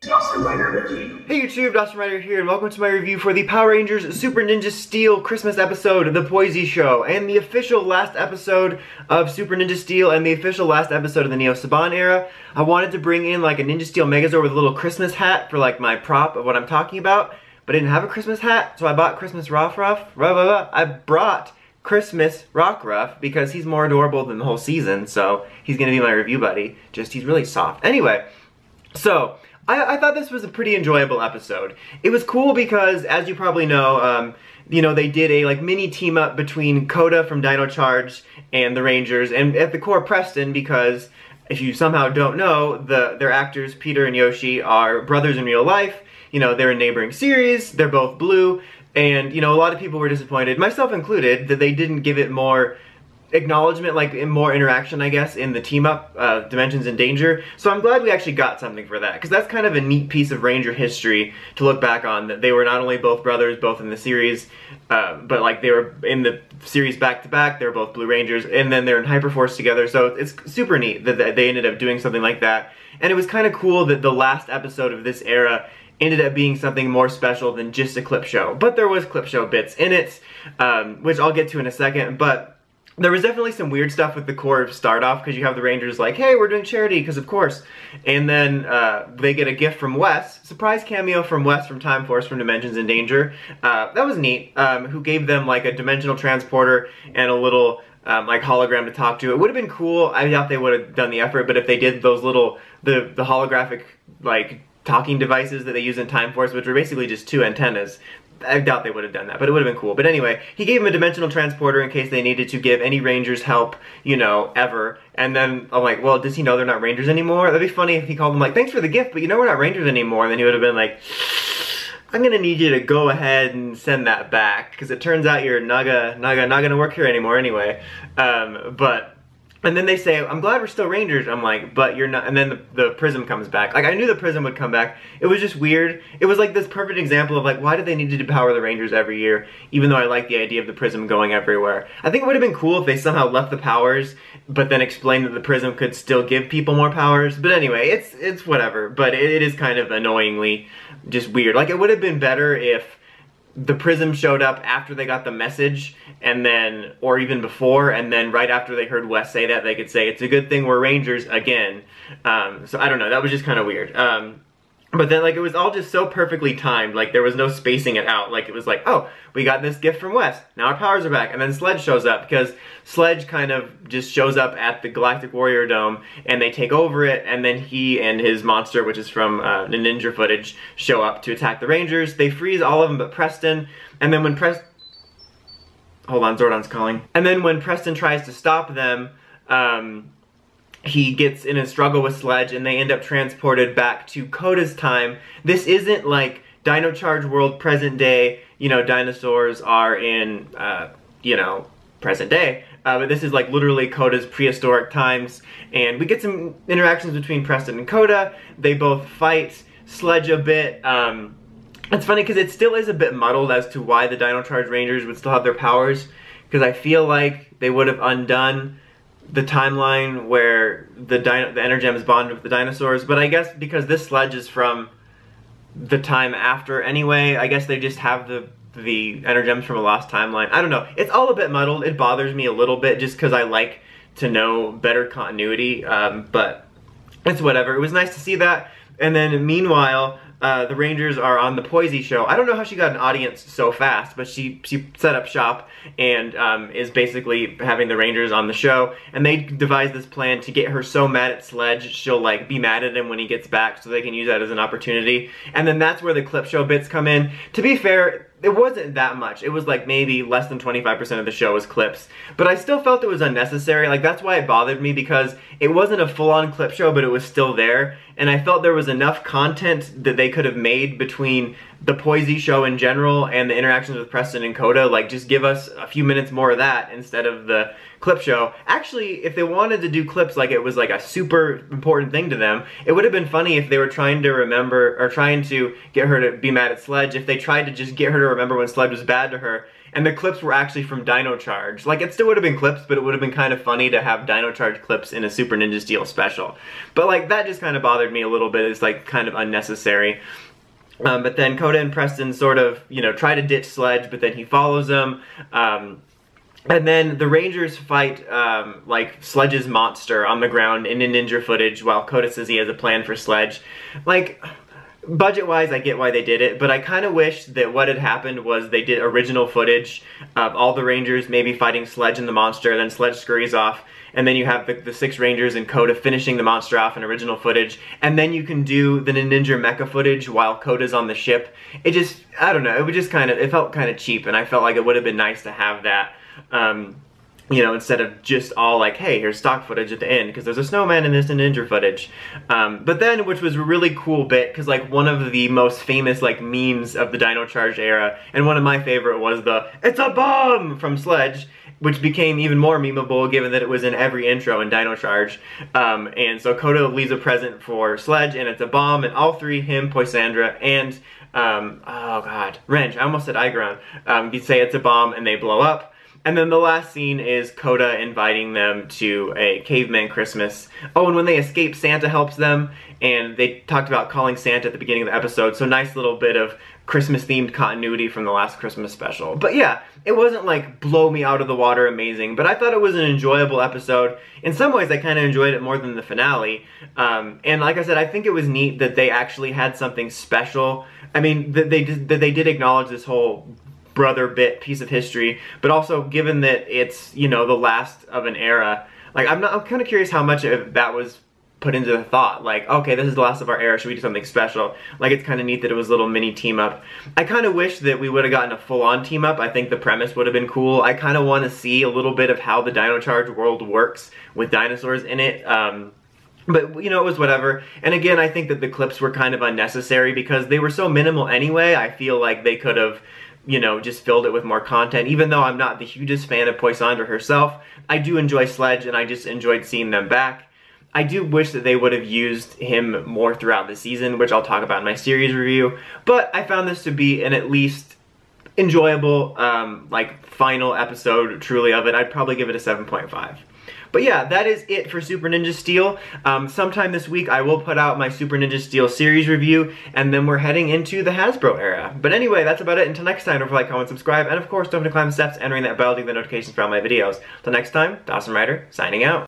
Hey YouTube, Dawson Rider here, and welcome to my review for the Power Rangers Super Ninja Steel Christmas episode, The Poisy Show, and the official last episode of Super Ninja Steel and the official last episode of the Neo Saban era. I wanted to bring in like a Ninja Steel Megazord with a little Christmas hat for like my prop of what I'm talking about, but I didn't have a Christmas hat, so I bought Christmas I brought Christmas Rockruff because he's more adorable than the whole season, so he's gonna be my review buddy. Just, he's really soft. Anyway, so I thought this was a pretty enjoyable episode. It was cool because, as you probably know, they did a like mini team up between Koda from Dino Charge and the Rangers, and at the core Preston, because if you somehow don't know, their actors Peter and Yoshi are brothers in real life. You know, they're in neighboring series. They're both blue, and a lot of people were disappointed, myself included, that they didn't give it more acknowledgement, like more interaction, I guess, in the team up, Dimensions in Danger. So I'm glad we actually got something for that, because that's kind of a neat piece of Ranger history to look back on, that they were not only both brothers, both in the series, but like they were in the series back to back, they were both Blue Rangers, and then they're in Hyperforce together, so it's super neat that they ended up doing something like that. And it was kind of cool that the last episode of this era ended up being something more special than just a clip show. But there was clip show bits in it, which I'll get to in a second, but there was definitely some weird stuff with the core start off, because you have the Rangers like, hey, we're doing charity, because of course. And then they get a gift from Wes, surprise cameo from Wes from Time Force from Dimensions in Danger. That was neat, who gave them like a dimensional transporter and a little like hologram to talk to. It would have been cool. I doubt they would have done the effort, but if they did those little, the holographic like talking devices that they use in Time Force, which were basically just two antennas, I doubt they would have done that, but it would have been cool. But anyway, he gave him a dimensional transporter in case they needed to give any Rangers help, ever. And then I'm like, well, does he know they're not Rangers anymore? That'd be funny if he called them like, thanks for the gift, but we're not Rangers anymore. And then he would have been like, I'm gonna need you to go ahead and send that back, because it turns out you're not gonna work here anymore anyway. And then they say, I'm glad we're still Rangers. I'm like, but you're not. And then the prism comes back. Like, I knew the prism would come back. It was just weird. It was like this perfect example of like, why did they need to depower the Rangers every year, even though I like the idea of the prism going everywhere. I think it would have been cool if they somehow left the powers, but then explained that the prism could still give people more powers. But anyway, it's whatever. But it is kind of annoyingly just weird. Like, it would have been better if the prism showed up after they got the message, and then, or even before, and then right after they heard Wes say that, they could say, it's a good thing we're Rangers again. So I don't know, that was just kind of weird. But then, like, it was all just so perfectly timed, like, there was no spacing it out. Like, it was like, oh, we got this gift from Wes, now our powers are back, and then Sledge shows up, because Sledge kind of just shows up at the Galactic Warrior Dome, and they take over it, and then he and his monster, which is from the Ninja footage, show up to attack the Rangers. They freeze all of them but Preston, and then when hold on, Zordon's calling. And then when Preston tries to stop them, he gets in a struggle with Sledge, and they end up transported back to Koda's time. This isn't like Dino Charge world present day, dinosaurs are in, present day. But this is like literally Koda's prehistoric times, and we get some interactions between Preston and Koda. They both fight Sledge a bit. It's funny because it still is a bit muddled as to why the Dino Charge Rangers would still have their powers, because I feel like they would have undone the timeline where the Energems bonded with the dinosaurs, but I guess because this Sledge is from the time after anyway, I guess they just have the Energems from a lost timeline. I don't know. It's all a bit muddled. It bothers me a little bit just because I like to know better continuity, but it's whatever. It was nice to see that. And then meanwhile, the Rangers are on the Poisy Show. I don't know how she got an audience so fast, but she set up shop and is basically having the Rangers on the show. And they devised this plan to get her so mad at Sledge, she'll like be mad at him when he gets back, so they can use that as an opportunity. And then that's where the clip show bits come in. To be fair, it wasn't that much. It was like maybe less than 25% of the show was clips. But I still felt it was unnecessary. Like, that's why it bothered me, because it wasn't a full-on clip show, but it was still there. And I felt there was enough content that they could have made between the Poisy Show in general and the interactions with Preston and Koda. Like, just give us a few minutes more of that instead of the clip show. Actually, if they wanted to do clips like it was like a super important thing to them, it would have been funny if they were trying to remember, or trying to get her to be mad at Sledge, if they tried to just get her to remember when Sledge was bad to her, and the clips were actually from Dino Charge. Like, it still would have been clips, but it would have been kind of funny to have Dino Charge clips in a Super Ninja Steel special. But like, that just kind of bothered me a little bit. It's like kind of unnecessary. But then Koda and Preston sort of, you know, try to ditch Sledge, but then he follows them. And then the Rangers fight, like, Sledge's monster on the ground in ninja footage while Koda says he has a plan for Sledge. Like, budget-wise, I get why they did it, but I kind of wish that what had happened was they did original footage of all the Rangers maybe fighting Sledge and the monster, then Sledge scurries off, and then you have the 6 Rangers and Koda finishing the monster off in original footage, and then you can do the Ninja mecha footage while Koda's on the ship. It just, I don't know, it would just kind of, it felt kind of cheap, and I felt like it would have been nice to have that. You know, instead of just all like, hey, here's stock footage at the end, because there's a snowman in this ninja footage. But then, which was a really cool bit, because like one of the most famous like memes of the Dino Charge era, and one of my favorite was the "It's a bomb" from Sledge, which became even more memeable given that it was in every intro in Dino Charge. And so Koda leaves a present for Sledge, and it's a bomb, and all three, him, Poisandra, and oh god, Wrench, I almost said Igron, you say it's a bomb, and they blow up. And then the last scene is Koda inviting them to a caveman Christmas. Oh, and when they escape, Santa helps them, and they talked about calling Santa at the beginning of the episode, so nice little bit of Christmas-themed continuity from the last Christmas special. But yeah, it wasn't like blow me out of the water amazing, but I thought it was an enjoyable episode. In some ways, I kind of enjoyed it more than the finale. And like I said, I think it was neat that they actually had something special. I mean, that they did acknowledge this whole brother bit piece of history, but also given that it's, you know, the last of an era, like I'm kind of curious how much of that was put into the thought, like, okay, this is the last of our era, should we do something special? Like, it's kind of neat that it was a little mini team up. I kind of wish that we would have gotten a full-on team up. I think the premise would have been cool. I kind of want to see a little bit of how the Dino Charge world works with dinosaurs in it. But, you know, it was whatever. And again, I think that the clips were kind of unnecessary because they were so minimal anyway. I feel like they could have, you know, just filled it with more content. Even though I'm not the hugest fan of Poisandra herself, I do enjoy Sledge, and I just enjoyed seeing them back. I do wish that they would have used him more throughout the season, which I'll talk about in my series review. But I found this to be an at least enjoyable, like, final episode, truly, of it. I'd probably give it a 7.5. But yeah, that is it for Super Ninja Steel. Sometime this week I will put out my Super Ninja Steel series review, and then we're heading into the Hasbro era. But anyway, that's about it. Until next time, don't forget, like, comment, subscribe, and of course, don't forget to climb the steps and ring that bell to get the notifications for all my videos. Until next time, Dawson Ryder, signing out.